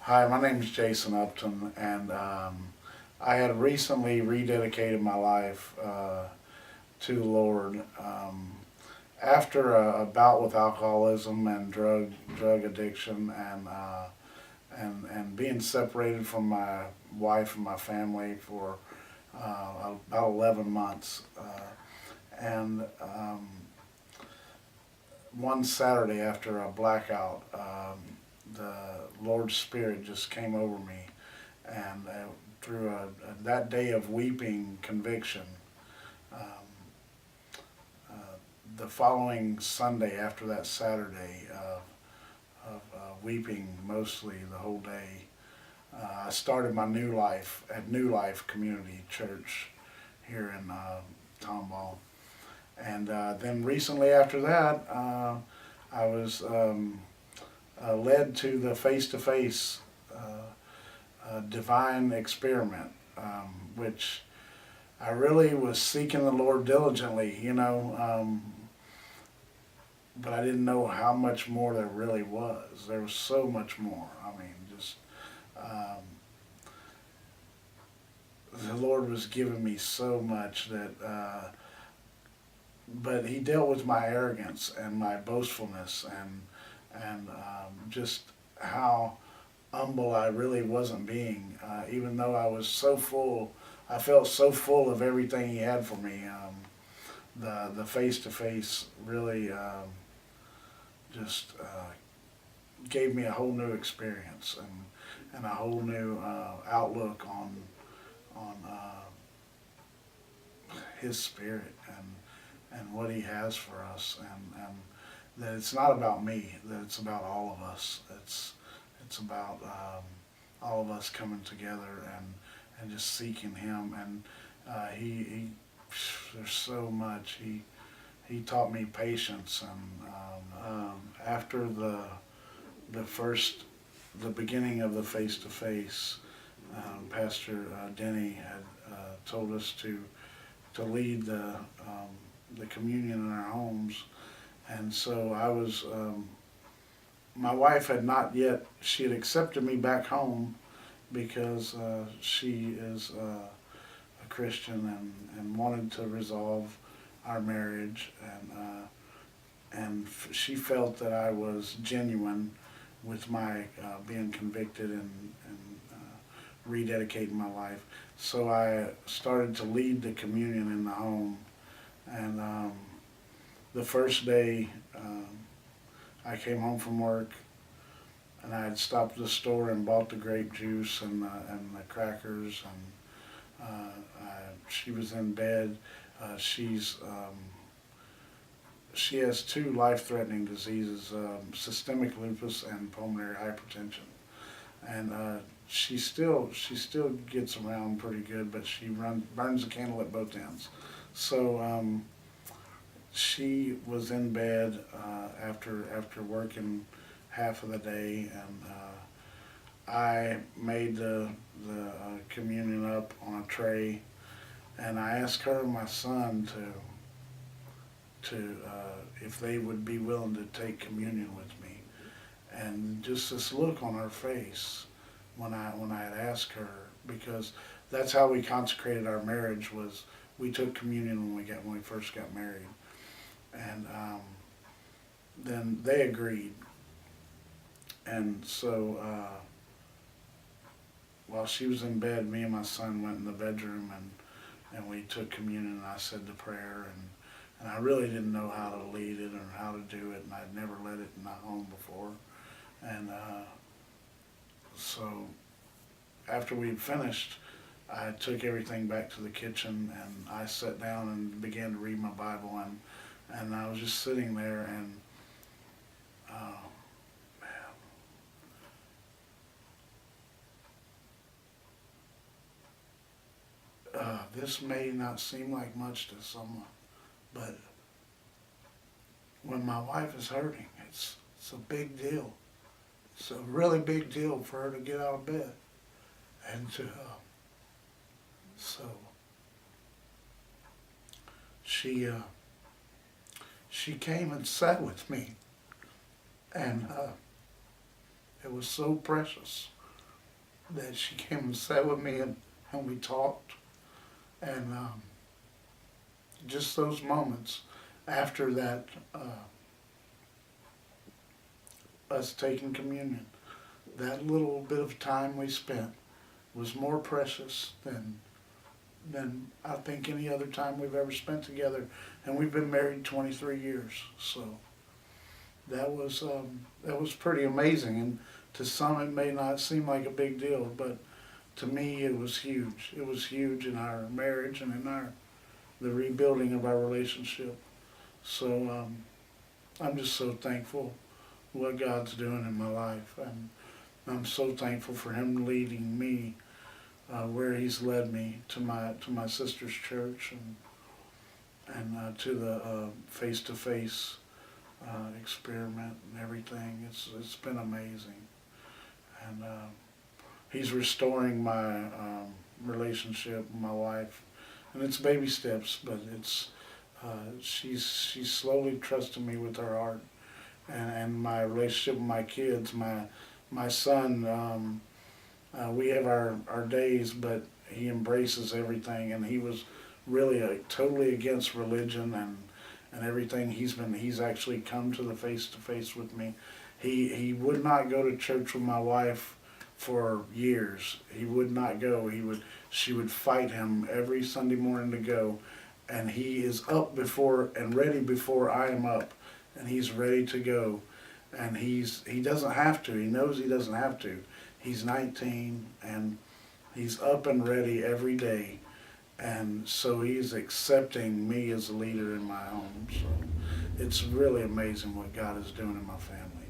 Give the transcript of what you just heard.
Hi, my name is Jason Upton, and I had recently rededicated my life to the Lord after a bout with alcoholism and drug addiction, and being separated from my wife and my family for about 11 months. And One Saturday after a blackout, the Lord's Spirit just came over me, and through that day of weeping conviction, um, uh, the following Sunday after that Saturday of weeping mostly the whole day, I started my new life at New Life Community Church here in Tomball. And then recently after that, I was led to the face-to-face divine experiment, which I really was seeking the Lord diligently, but I didn't know how much more there really was. There was so much more. I mean, just the Lord was giving me so much that. But He dealt with my arrogance and my boastfulness and just how humble I really wasn't being, even though I was so full. I felt so full of everything He had for me. The face to face really just gave me a whole new experience and a whole new outlook on His Spirit and what He has for us, and that it's not about me, that it's about all of us. It's about all of us coming together and just seeking Him. And he there's so much. He taught me patience, and after the first the beginning of the face to face, Pastor Denny had told us to lead the communion in our homes. And so I was, my wife had not yet, she had accepted me back home because she is a Christian and wanted to resolve our marriage. And she felt that I was genuine with my being convicted and rededicating my life. So I started to lead the communion in the home. And the first day, I came home from work, and I had stopped at the store and bought the grape juice and the crackers. And she was in bed. She has two life-threatening diseases: systemic lupus and pulmonary hypertension. And she still gets around pretty good, but she burns the candle at both ends. So she was in bed after working half of the day, and I made the communion up on a tray, and I asked her and my son to if they would be willing to take communion with me. And just this look on her face when I had asked her, because that's how we consecrated our marriage, was we took communion when we first got married. And then they agreed. And so while she was in bed, me and my son went in the bedroom, and we took communion, and I said the prayer, and I really didn't know how to lead it or how to do it, and I'd never led it in my home before. And so after we'd finished, I took everything back to the kitchen, and I sat down and began to read my Bible, and I was just sitting there, and this may not seem like much to someone, but when my wife is hurting, it's a big deal. It's a really big deal for her to get out of bed, and so she she came and sat with me, and it was so precious. that she came and sat with me and we talked. And just those moments after that, us taking communion, that little bit of time we spent was more precious than I think any other time we've ever spent together. And we've been married 23 years, so that was pretty amazing. And to some, it may not seem like a big deal, but to me, it was huge. It was huge in our marriage and in the rebuilding of our relationship. So I'm just so thankful what God's doing in my life, and I'm so thankful for Him leading me where He's led me to my sister's church and to the face-to-face experiment and everything. It's been amazing, and He's restoring my relationship with my wife, and it's baby steps, but it's she's slowly trusting me with her heart, and my relationship with my kids, my son. We have our days, but he embraces everything, and he was really totally against religion and everything. He's actually come to the face to face with me. He would not go to church with my wife for years. He would not go. She would fight him every Sunday morning to go, and he is up before and ready before I am up, and he's ready to go, and he doesn't have to. He knows he doesn't have to. He's 19 and he's up and ready every day, and so he's accepting me as a leader in my home. So it's really amazing what God is doing in my family.